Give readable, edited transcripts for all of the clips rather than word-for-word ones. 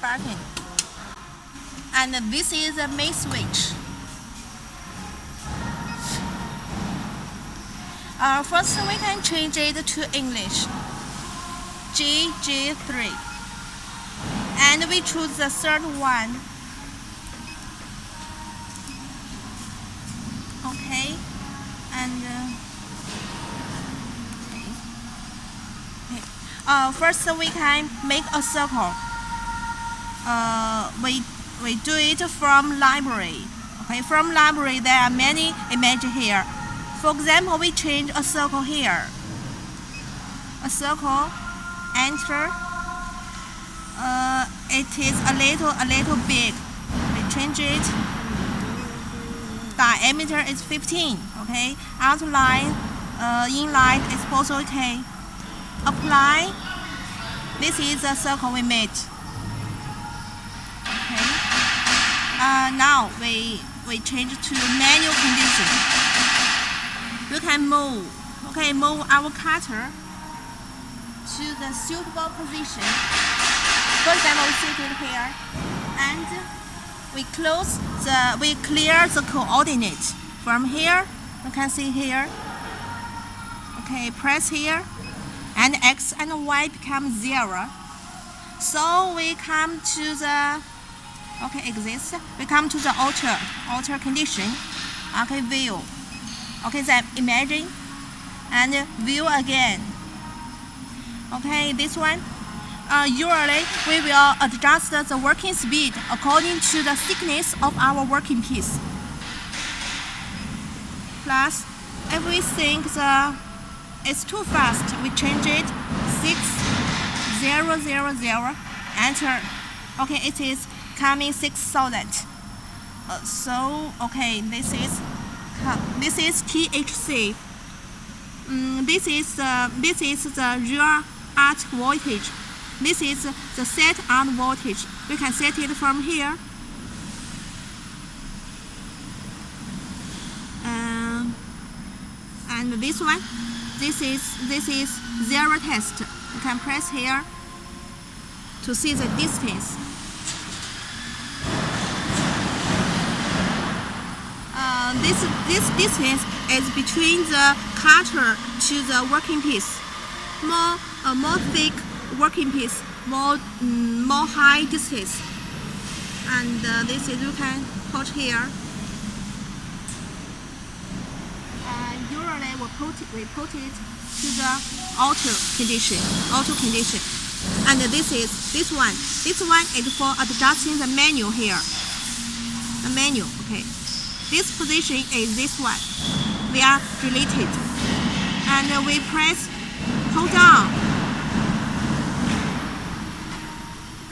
button. And this is the main switch. First we can change it to English, GG3. And we choose the third one. Okay, and first we can make a circle. We do it from library. Okay, from library there are many images here. For example, we change a circle here. A circle, enter. It is a little big. We change it. Diameter is 15. Okay. Outline, inline is also okay. Apply. This is the circle we made. Okay. Now we change to manual condition. We can move. Okay, move our cutter to the suitable position. For example, we sit it here, and we clear the coordinate from here. You can see here. Okay, press here, and X and Y become 0. So we come to the exist. We come to the alter condition. Okay, view. Okay, then imagine and view again. Okay, this one. Usually we will adjust the working speed according to the thickness of our working piece. Plus, if we think it's too fast, we change it 6000. Enter. Okay, it is coming 6,000. So okay, this is THC. This is the real out voltage. This is the set out voltage. We can set it from here. And this one, this is zero test. You can press here to see the distance. This distance is between the cutter to the working piece. More thick working piece, more high distance. And this is you can put here. Usually we put it to the auto condition. And this one is for adjusting the menu here. The menu, okay. This position is this one. They are related. And we press, hold down.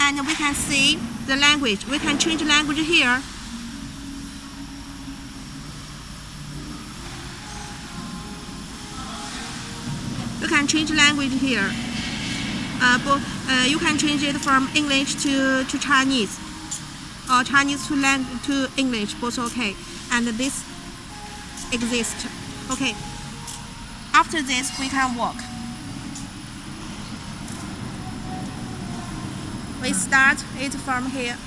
And we can see the language. We can change language here. You can change language here. You can change it from English to Chinese, or Chinese to English, both okay. And this exists. Okay. After this, we can work. We start it from here.